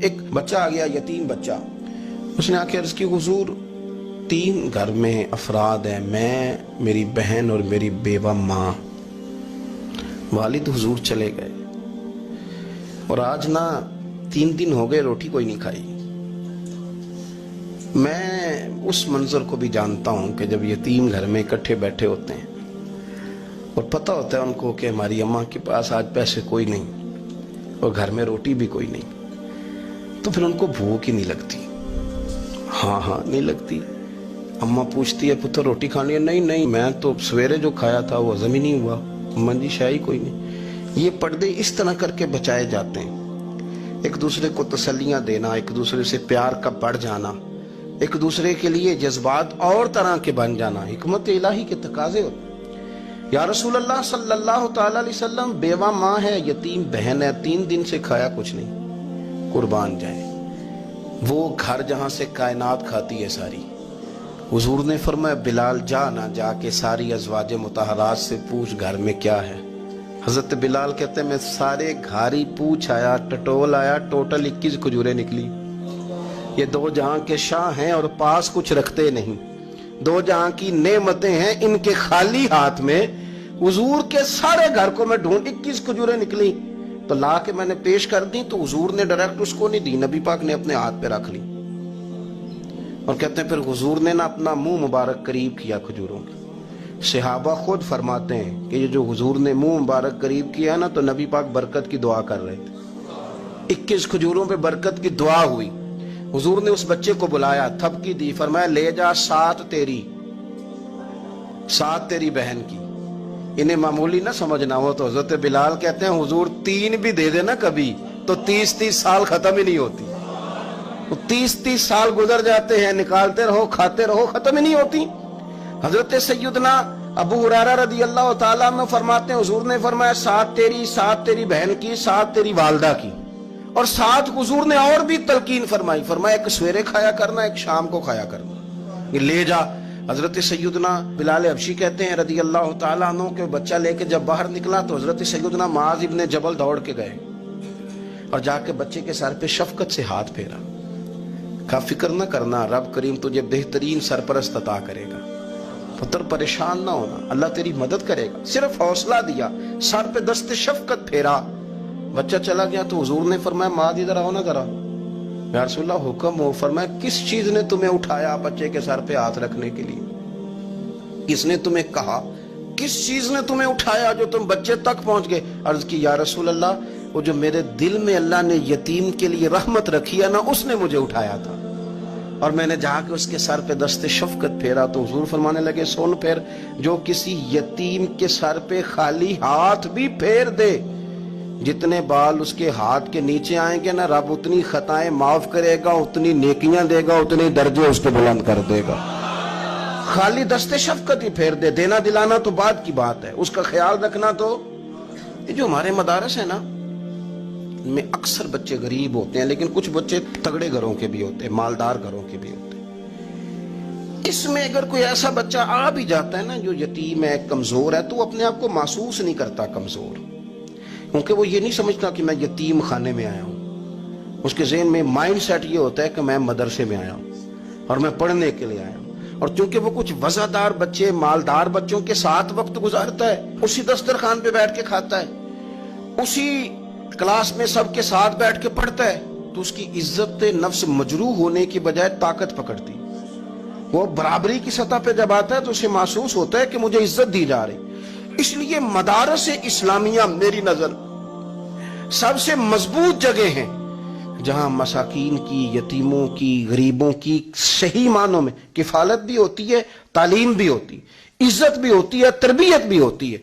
ایک بچہ آ گیا، یتیم بچہ. اس نے آ کے عرض کی حضور 3 گھر میں افراد ہیں، میں، میری بہن اور میری بیوہ ماں. والد حضور چلے گئے اور آج نہ 3 دن ہو گئے روٹی کوئی نہیں کھائی. میں اس منظر کو بھی جانتا ہوں کہ جب یتیم گھر میں اکٹھے بیٹھے ہوتے ہیں اور پتہ ہوتا ہے ان کو کہ ہماری اماں کے پاس آج پیسے کوئی نہیں اور گھر میں روٹی بھی کوئی نہیں، تو پھر ان کو بھوک ہی نہیں لگتی. ہاں نہیں لگتی. اماں پوچھتی ہے پتر روٹی کھانی ہے؟ نہیں میں تو سویرے جو کھایا تھا وہ ہضم ہی نہیں ہوا. اماں جی شاہی کوئی نہیں. یہ پردے اس طرح کر کے بچائے جاتے ہیں. ایک دوسرے کو تسلیاں دینا، ایک دوسرے سے پیار کا بڑھ جانا، ایک دوسرے کے لیے جذبات اور طرح کے بن جانا حکمت الہی کے تقاضے ہوتے ہیں. یا رسول اللہ صلی اللہ تعالی علیہ وسلم بیوہ ماں ہے، یتیم بہن ہے، 3 دن سے کھایا کچھ نہیں. قربان جائے وہ گھر جہاں سے کائنات کھاتی ہے ساری. حضور نے فرمایا بلال جا کے ساری ازواج مطہرات سے پوچھ گھر میں کیا ہے. حضرت بلال کہتے ہیں میں سارے گھاری پوچھ آیا، ٹٹول آیا، ٹوٹل 21 کھجوریں نکلی. یہ 2 جہاں کے شاہ ہیں اور پاس کچھ رکھتے نہیں. 2 جہاں کی نعمتیں ہیں، ان کے خالی ہاتھ میں حضور کے سارے گھر کو میں ڈھونڈ 21 کھجوریں نکلی تو لا کے میں نے پیش کر دی، تو حضور نے ڈائریکٹ اس کو نہیں دی، نبی پاک نے اپنے ہاتھ پہ رکھ لی. اور کہتے ہیں پھر حضور نے نا اپنا منہ مبارک قریب کیا کھجوروں کی. صحابہ خود فرماتے ہیں کہ یہ جو حضور نے منہ مبارک قریب کیا نا تو نبی پاک برکت کی دعا کر رہے تھے. 21 کھجوروں پہ برکت کی دعا ہوئی. حضور نے اس بچے کو بلایا، تھپکی دی، فرمایا لے جا 7 تیری، 7 تیری بہن کی. انہیں معمولی نہ سمجھنا ہو تو حضرت بلال کہتے ہیں حضور 3 بھی دے دینا کبھی تو 30 سال ختم ہی نہیں ہوتی. 30 سال گزر جاتے ہیں، نکالتے رہو کھاتے رہو، ختم ہی نہیں ہوتی. حضرت سیدنا ابو ہریرہ رضی اللہ تعالیٰ عنہ فرماتے ہیں حضور نے فرمایا 7 تیری، 7 تیری بہن کی، 7 تیری والدہ کی، اور 7 حضور نے اور بھی تلقین فرمائی. فرمایا ایک سویرے کھایا کرنا، ایک شام کو کھایا کرنا. یہ لے جا. حضرت سیدنا بلال حبشی کہتے ہیں رضی اللہ تعالیٰ عنہ کہ بچہ لے کے جب باہر نکلا تو حضرت سیدنا معاذ ابن جبل دوڑ کے گئے اور جا کے بچے کے سر پہ شفقت سے ہاتھ پھیرا. کا فکر نہ کرنا، رب کریم تجھے بہترین سرپرست عطا کرے گا. پتر پریشان نہ ہونا، اللہ تیری مدد کرے گا. صرف حوصلہ دیا، سر پہ دست شفقت پھیرا. بچہ چلا گیا تو حضور نے فرمایا معاذ ادھر آؤ نا ذرا. یا رسول اللہ حکم ہو. فرمایا کس چیز نے تمہیں اٹھایا بچے کے سر پہ ہاتھ رکھنے کے لیے؟ کس نے تمہیں کہا؟ کس چیز نے تمہیں اٹھایا جو تم بچے تک پہنچ گئے؟ عرض کی یا رسول اللہ وہ جو میرے دل میں اللہ نے یتیم کے لیے رحمت رکھی ہے نا، اس نے مجھے اٹھایا تھا. اور میں نے جا کے اس کے سر پہ دست شفقت پھیرا تو حضور فرمانے لگے سن پھر، جو کسی یتیم کے سر پہ خالی ہاتھ بھی پھیر دے، جتنے بال اس کے ہاتھ کے نیچے آئیں گے نا، رب اتنی خطائیں معاف کرے گا، اتنی نیکیاں دے گا، اتنے درجے اس کے بلند کر دے گا. خالی دست شفقت ہی پھیر دے. دینا دلانا تو بعد کی بات ہے، اس کا خیال رکھنا. تو یہ جو ہمارے مدارس ہیں نا، ان میں اکثر بچے غریب ہوتے ہیں، لیکن کچھ بچے تگڑے گھروں کے بھی ہوتے ہیں، مالدار گھروں کے بھی ہوتے ہیں. اس میں اگر کوئی ایسا بچہ آ بھی جاتا ہے نا جو یتیم ہے، کمزور ہے، تو وہ اپنے آپ کو محسوس نہیں کرتا کمزور، کیونکہ وہ یہ نہیں سمجھتا کہ میں یتیم خانے میں آیا ہوں. اس کے ذہن میں مائنڈ سیٹ یہ ہوتا ہے کہ میں مدرسے میں آیا ہوں اور میں پڑھنے کے لیے آیا ہوں. اور چونکہ وہ کچھ وزادار بچے، مالدار بچوں کے ساتھ وقت گزارتا ہے، اسی دسترخوان پہ بیٹھ کے کھاتا ہے، اسی کلاس میں سب کے ساتھ بیٹھ کے پڑھتا ہے، تو اس کی عزت نفس مجروح ہونے کی بجائے طاقت پکڑتی. وہ برابری کی سطح پہ جب آتا ہے تو اسے محسوس ہوتا ہے کہ مجھے عزت دی جا رہی. اس لیے مدارس اسلامیہ میری نظر سب سے مضبوط جگہ ہیں جہاں مساکین کی، یتیموں کی، غریبوں کی صحیح معنوں میں کفالت بھی ہوتی ہے، تعلیم بھی ہوتی ہے، عزت بھی ہوتی ہے، تربیت بھی ہوتی ہے.